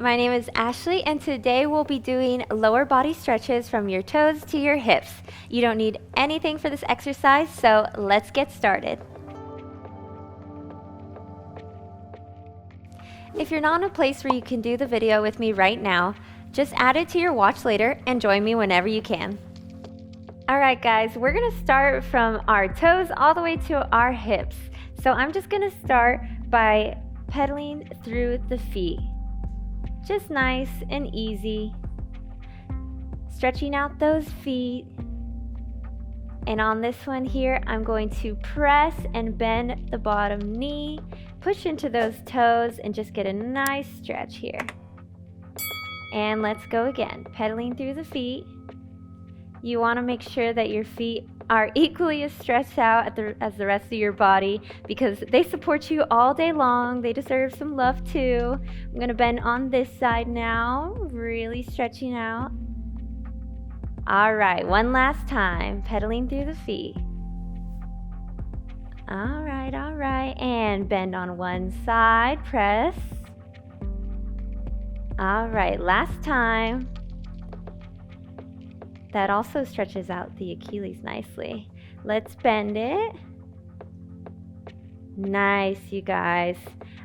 my name is Ashley, and today we'll be doing lower body stretches from your toes to your hips. You don't need anything for this exercise, so let's get started. If you're not in a place where you can do the video with me right now, just add it to your watch later and join me whenever you can. Alright guys, we're going to start from our toes all the way to our hips. So I'm just going to start by pedaling through the feet. Just nice and easy. Stretching out those feet. And on this one here, I'm going to press and bend the bottom knee, push into those toes, and just get a nice stretch here. And let's go again, pedaling through the feet. You want to make sure that your feet are equally as stretched out as the rest of your body because they support you all day long. They deserve some love too. I'm going to bend on this side now, really stretching out. All right, one last time, pedaling through the feet. All right, and bend on one side, press. All right, last time. That also stretches out the Achilles nicely. Let's bend it. Nice, you guys.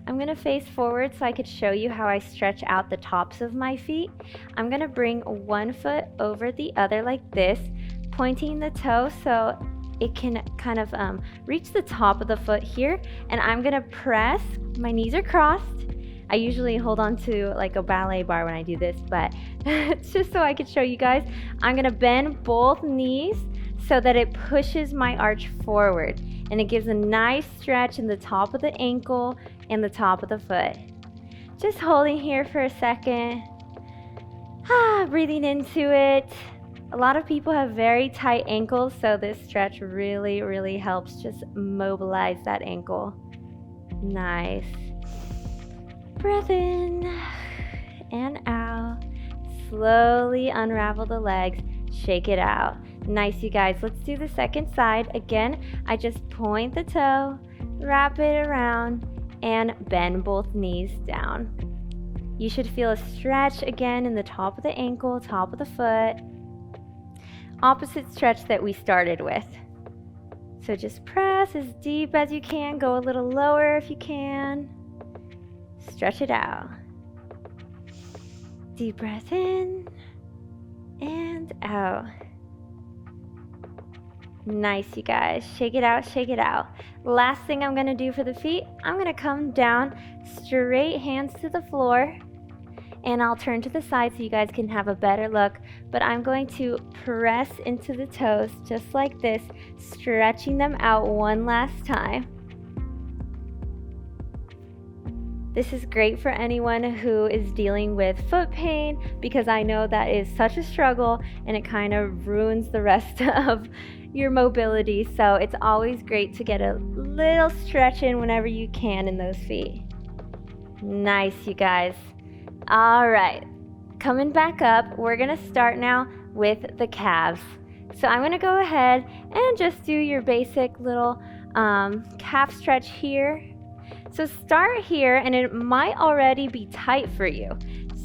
I'm gonna face forward so I could show you how I stretch out the tops of my feet. I'm gonna bring one foot over the other like this, pointing the toe so it can kind of reach the top of the foot here. And I'm gonna press, my knees are crossed. I usually hold on to like a ballet bar when I do this, but it's just so I could show you guys. I'm gonna bend both knees so that it pushes my arch forward and it gives a nice stretch in the top of the ankle and the top of the foot. Just holding here for a second. Breathing into it. A lot of people have very tight ankles, so this stretch really helps just mobilize that ankle. Nice. Breath in and out. Slowly unravel the legs. Shake it out. Nice, you guys. Let's do the second side. Again, I just point the toe, wrap it around, and bend both knees down. You should feel a stretch again in the top of the ankle, top of the foot. Opposite stretch that we started with. So just press as deep as you can. Go a little lower if you can. Stretch it out. Deep breath in and out. Nice, you guys. Shake it out, shake it out. Last thing I'm going to do for the feet, I'm going to come down, straight hands to the floor, and I'll turn to the side so you guys can have a better look. But I'm going to press into the toes just like this, stretching them out one last time. This is great for anyone who is dealing with foot pain because I know that is such a struggle and it kind of ruins the rest of your mobility. So it's always great to get a little stretch in whenever you can in those feet. Nice, you guys. All right, coming back up, we're gonna start now with the calves. So I'm gonna go ahead and just do your basic little calf stretch here. So start here, and it might already be tight for you.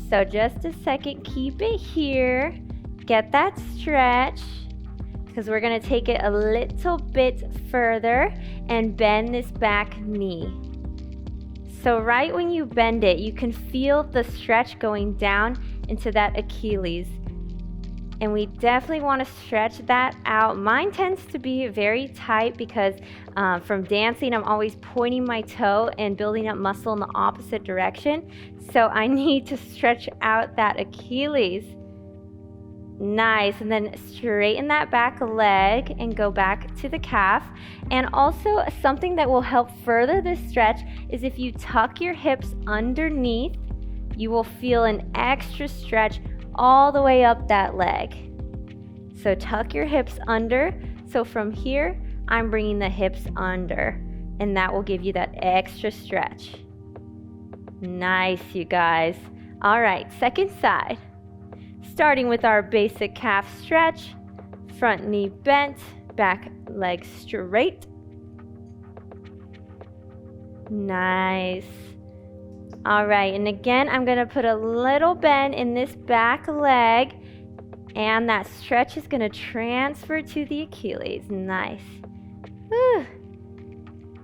So just a second, keep it here. Get that stretch, because we're gonna take it a little bit further and bend this back knee. So right when you bend it, you can feel the stretch going down into that Achilles. And we definitely want to stretch that out. Mine tends to be very tight because from dancing, I'm always pointing my toe and building up muscle in the opposite direction. So I need to stretch out that Achilles. Nice. And then straighten that back leg and go back to the calf. And also something that will help further this stretch is if you tuck your hips underneath, you will feel an extra stretch all the way up that leg. So tuck your hips under. So from here, I'm bringing the hips under, and that will give you that extra stretch. Nice, you guys. All right, second side. Starting with our basic calf stretch, front knee bent, back leg straight. Nice. All right, and again, I'm gonna put a little bend in this back leg, and that stretch is gonna transfer to the Achilles. Nice. Whew.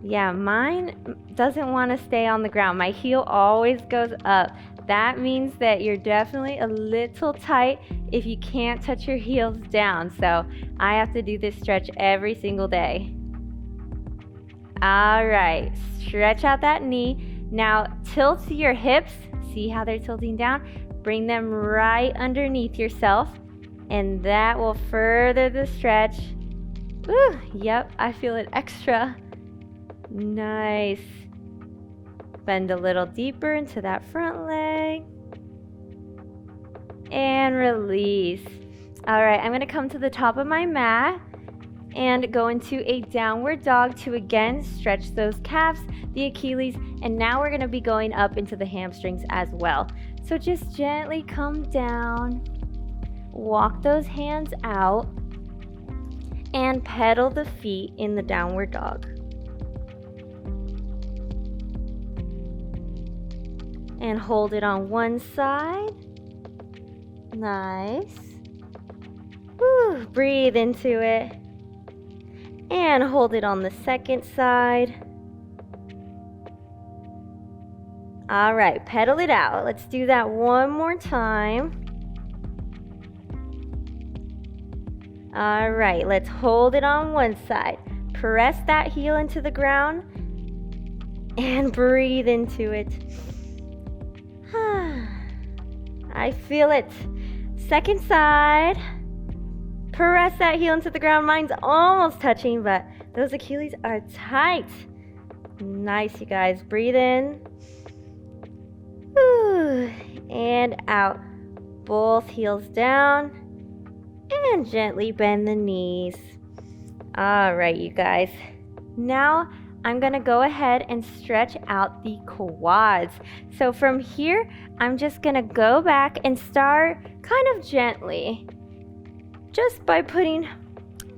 Yeah, mine doesn't want to stay on the ground. My heel always goes up. That means that you're definitely a little tight if you can't touch your heels down. So I have to do this stretch every single day. All right, stretch out that knee. Now tilt your hips. See how they're tilting down? Bring them right underneath yourself, and that will further the stretch. Ooh, yep, I feel it extra. Nice. Bend a little deeper into that front leg. And release. All right, I'm gonna come to the top of my mat and go into a downward dog to again stretch those calves, the Achilles, and now we're gonna be going up into the hamstrings as well. So just gently come down, walk those hands out, and pedal the feet in the downward dog. And hold it on one side. Nice. Woo, breathe into it. And hold it on the second side. All right, pedal it out. Let's do that one more time. All right, let's hold it on one side. Press that heel into the ground and breathe into it. I feel it. Second side. Press that heel into the ground. Mine's almost touching, but those Achilles are tight. Nice, you guys. Breathe in. Whew. And out. Both heels down. And gently bend the knees. All right, you guys. Now I'm gonna go ahead and stretch out the quads. So from here, I'm just gonna go back and start kind of gently, just by putting,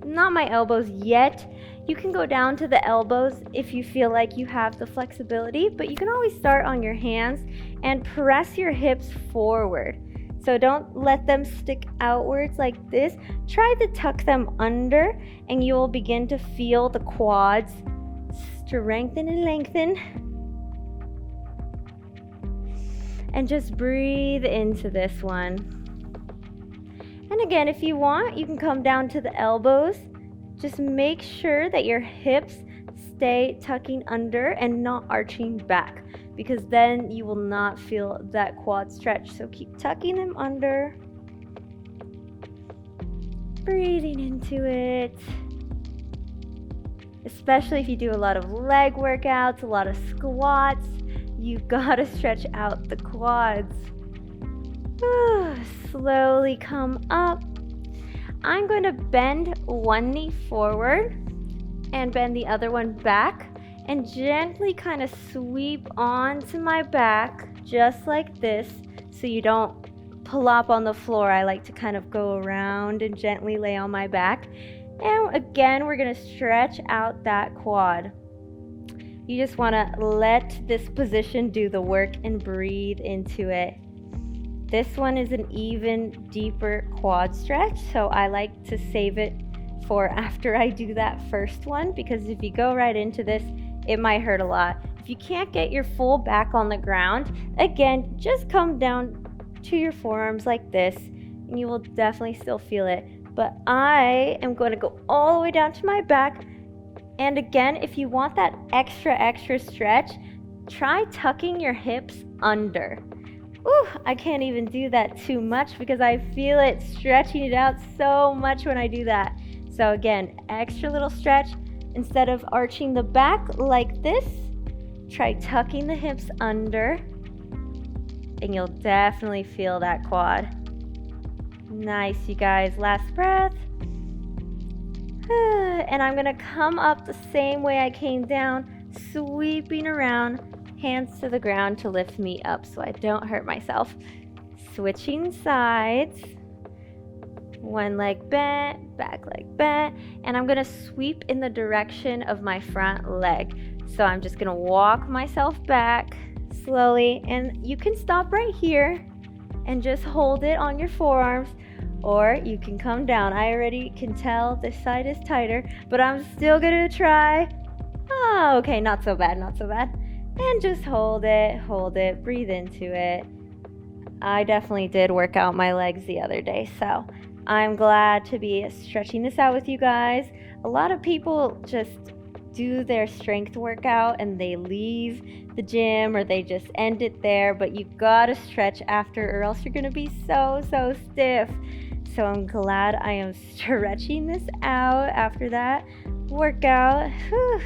not my elbows yet. You can go down to the elbows if you feel like you have the flexibility, but you can always start on your hands and press your hips forward. So don't let them stick outwards like this. Try to tuck them under and you will begin to feel the quads strengthen and lengthen. And just breathe into this one. And again, if you want, you can come down to the elbows. Just make sure that your hips stay tucking under and not arching back, because then you will not feel that quad stretch. So keep tucking them under. Breathing into it. Especially if you do a lot of leg workouts, a lot of squats, you've got to stretch out the quads. Slowly come up. I'm going to bend one knee forward and bend the other one back and gently kind of sweep onto my back just like this, so you don't plop on the floor. I like to kind of go around and gently lay on my back. And again, we're going to stretch out that quad. You just want to let this position do the work and breathe into it. This one is an even deeper quad stretch, so I like to save it for after I do that first one, because if you go right into this, it might hurt a lot. If you can't get your full back on the ground, again, just come down to your forearms like this, and you will definitely still feel it. But I am going to go all the way down to my back. And again, if you want that extra stretch, try tucking your hips under. Ooh, I can't even do that too much because I feel it stretching it out so much when I do that. So again, extra little stretch. Instead of arching the back like this, try tucking the hips under, and you'll definitely feel that quad. Nice, you guys. Last breath. And I'm gonna come up the same way I came down, sweeping around, hands to the ground to lift me up so I don't hurt myself. Switching sides. One leg bent, back leg bent, and I'm gonna sweep in the direction of my front leg. So I'm just gonna walk myself back, slowly, and you can stop right here and just hold it on your forearms, or you can come down. I already can tell this side is tighter, but I'm still gonna try. Oh, okay, not so bad, not so bad. And just hold it, breathe into it. I definitely did work out my legs the other day, so I'm glad to be stretching this out with you guys. A lot of people just do their strength workout and they leave the gym or they just end it there, but you gotta stretch after or else you're gonna be so stiff. So I'm glad I am stretching this out after that workout. Whew.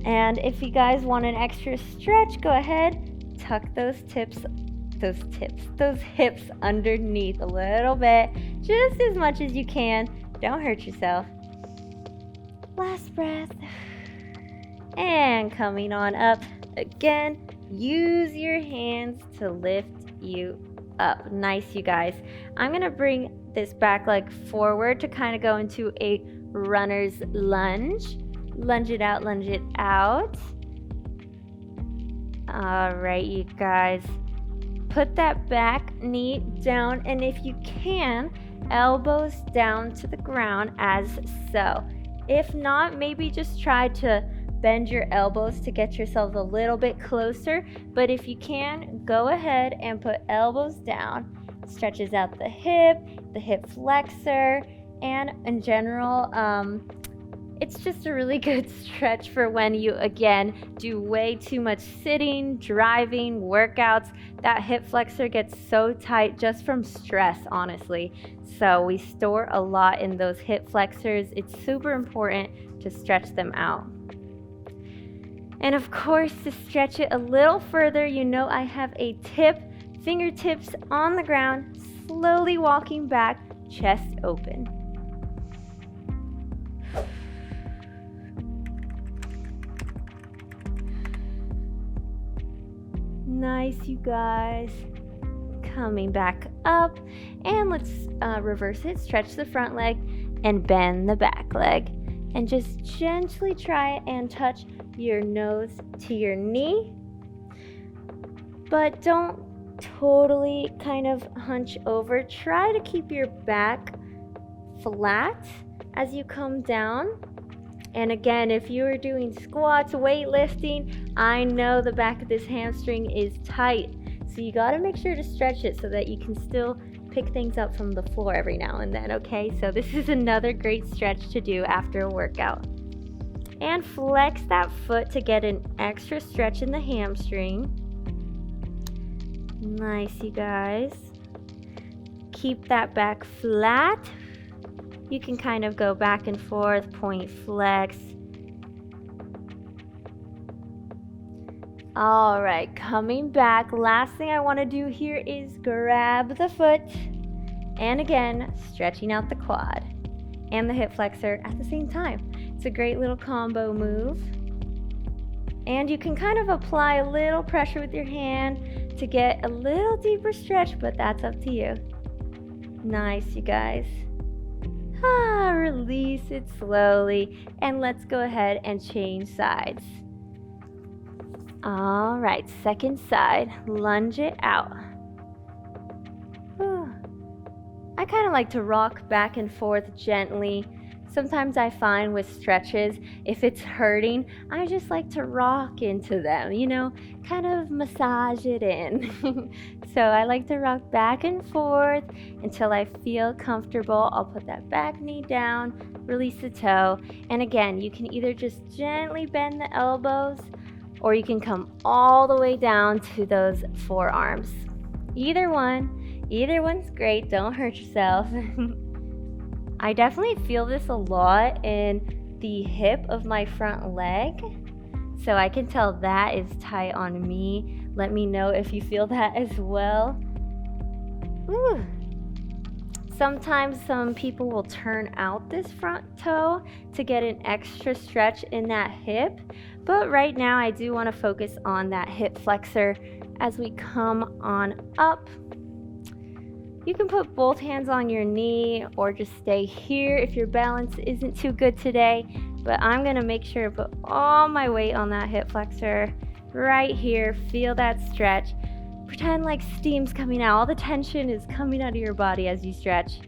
And if you guys want an extra stretch, go ahead, tuck those hips underneath a little bit, just as much as you can. Don't hurt yourself. Last breath. And coming on up again, use your hands to lift you up. Nice, you guys. I'm gonna bring this back leg forward to kind of go into a runner's lunge. Lunge it out, lunge it out. All right, you guys. Put that back knee down, and if you can, elbows down to the ground as so. If not, maybe just try to bend your elbows to get yourselves a little bit closer. But if you can, go ahead and put elbows down. Stretches out the hip flexor, and in general, it's just a really good stretch for when you, again, do way too much sitting, driving, workouts. That hip flexor gets so tight just from stress, honestly. So we store a lot in those hip flexors. It's super important to stretch them out. And of course, to stretch it a little further, you know I have a tip, fingertips on the ground, slowly walking back, chest open. Nice, you guys. Coming back up, and let's reverse it. Stretch the front leg and bend the back leg, and just gently try and touch your nose to your knee, but don't totally kind of hunch over. Try to keep your back flat as you come down. And again, if you are doing squats, weightlifting, I know the back of this hamstring is tight. So you got to make sure to stretch it so that you can still pick things up from the floor every now and then, okay? So this is another great stretch to do after a workout. And flex that foot to get an extra stretch in the hamstring. Nice, you guys. Keep that back flat. You can kind of go back and forth, point, flex. All right, coming back. Last thing I want to do here is grab the foot. And again, stretching out the quad and the hip flexor at the same time. It's a great little combo move. And you can kind of apply a little pressure with your hand to get a little deeper stretch, but that's up to you. Nice, you guys. Release it slowly, and let's go ahead and change sides. All right, second side, lunge it out. I kind of like to rock back and forth gently. Sometimes I find with stretches, if it's hurting, I just like to rock into them, kind of massage it in. So I like to rock back and forth until I feel comfortable. I'll put that back knee down, release the toe. And again, you can either just gently bend the elbows or you can come all the way down to those forearms. Either one's great. Don't hurt yourself. I definitely feel this a lot in the hip of my front leg. So I can tell that is tight on me. Let me know if you feel that as well. Ooh. Sometimes some people will turn out this front toe to get an extra stretch in that hip. But right now I do want to focus on that hip flexor as we come on up. You can put both hands on your knee or just stay here if your balance isn't too good today. But I'm going to make sure to put all my weight on that hip flexor right here. Feel that stretch. Pretend like steam's coming out. All the tension is coming out of your body as you stretch.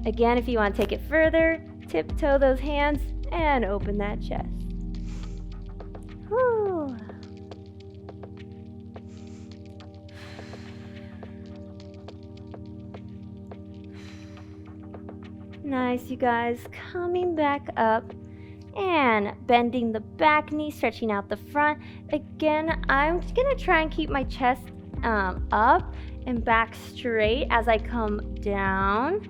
Again, if you want to take it further, tiptoe those hands and open that chest. Whew. Nice, you guys. Coming back up and bending the back knee, stretching out the front. Again, I'm gonna try and keep my chest up and back straight as I come down,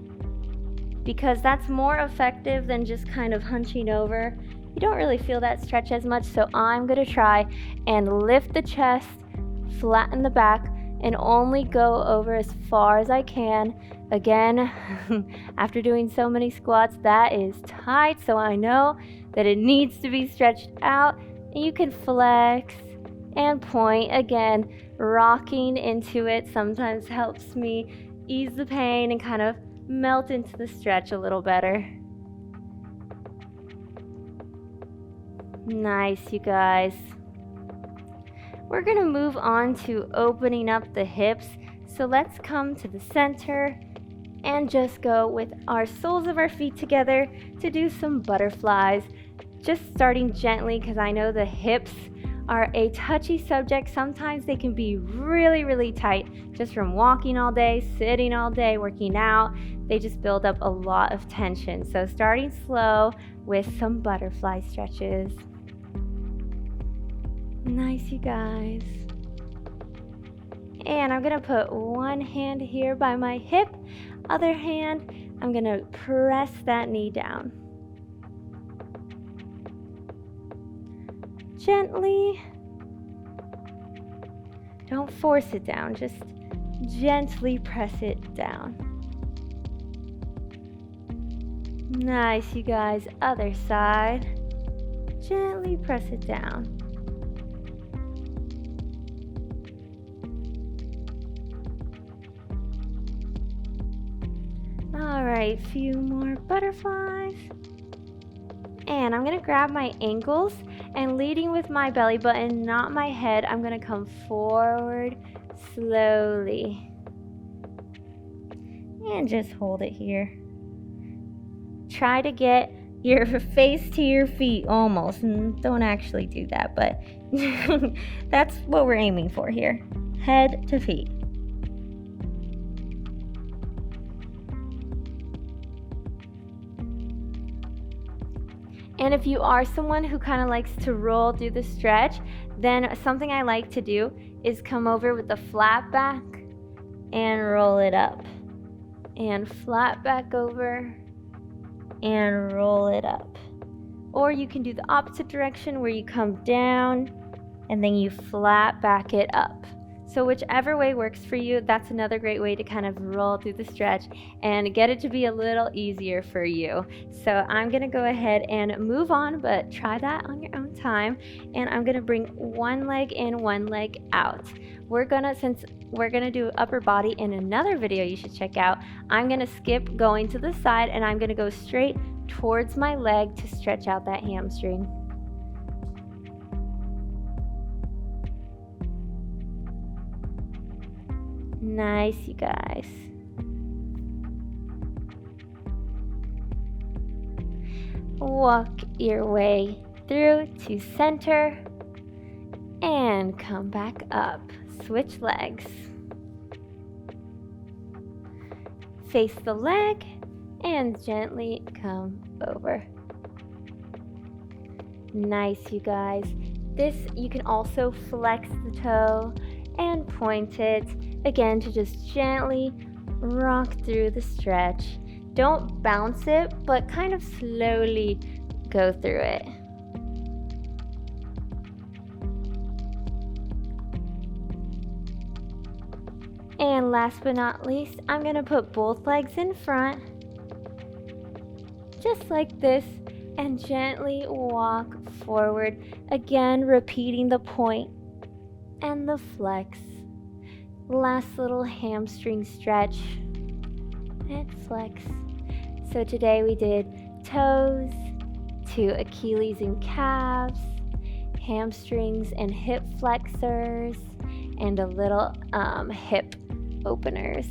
because that's more effective than just kind of hunching over. You don't really feel that stretch as much, so I'm gonna try and lift the chest, flatten the back, and only go over as far as I can. Again, after doing so many squats, that is tight, so I know that it needs to be stretched out. And you can flex and point. Again, rocking into it sometimes helps me ease the pain and kind of melt into the stretch a little better. Nice, you guys. We're gonna move on to opening up the hips. So let's come to the center and just go with our soles of our feet together to do some butterflies. Just starting gently, because I know the hips are a touchy subject. Sometimes they can be really, really tight just from walking all day, sitting all day, working out. They just build up a lot of tension. So starting slow with some butterfly stretches. Nice, you guys. And I'm gonna put one hand here by my hip, other hand, I'm gonna press that knee down. Gently. Don't force it down, just gently press it down. Nice, you guys. Other side. Gently press it down. Alright, few more butterflies. And I'm going to grab my ankles and leading with my belly button, not my head, I'm going to come forward slowly. And just hold it here. Try to get your face to your feet almost. And don't actually do that, but that's what we're aiming for here. Head to feet. And if you are someone who kind of likes to roll through the stretch, then something I like to do is come over with the flat back and roll it up. And flat back over and roll it up. Or you can do the opposite direction where you come down and then you flat back it up. So whichever way works for you, that's another great way to kind of roll through the stretch and get it to be a little easier for you. So I'm gonna go ahead and move on, but try that on your own time. And I'm gonna bring one leg in, one leg out. Since we're gonna do upper body in another video you should check out, I'm gonna skip going to the side and I'm gonna go straight towards my leg to stretch out that hamstring. Nice, you guys. Walk your way through to center and come back up. Switch legs. Face the leg and gently come over. Nice, you guys. This, you can also flex the toe and point it, again, to just gently rock through the stretch. Don't bounce it, but kind of slowly go through it. And last but not least, I'm going to put both legs in front, just like this, and gently walk forward. Again, repeating the point and the flex. Last little hamstring stretch and flex. So today we did toes to Achilles and calves, hamstrings and hip flexors, and a little hip openers.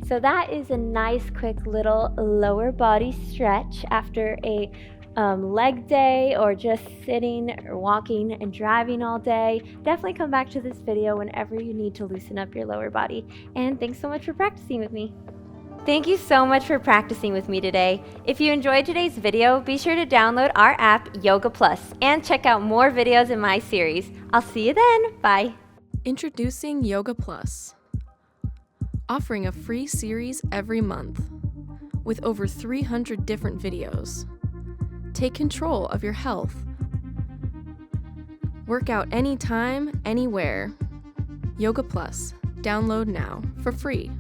So that is a nice quick little lower body stretch after a leg day, or just sitting or walking and driving all day. Definitely come back to this video whenever you need to loosen up your lower body. And thanks so much for practicing with me. Thank you so much for practicing with me today. If you enjoyed today's video, be sure to download our app, Yoga Plus, and check out more videos in my series. I'll see you then. Bye. Introducing Yoga Plus, offering a free series every month with over 300 different videos. Take control of your health. Work out anytime, anywhere. Yoga Plus. Download now for free.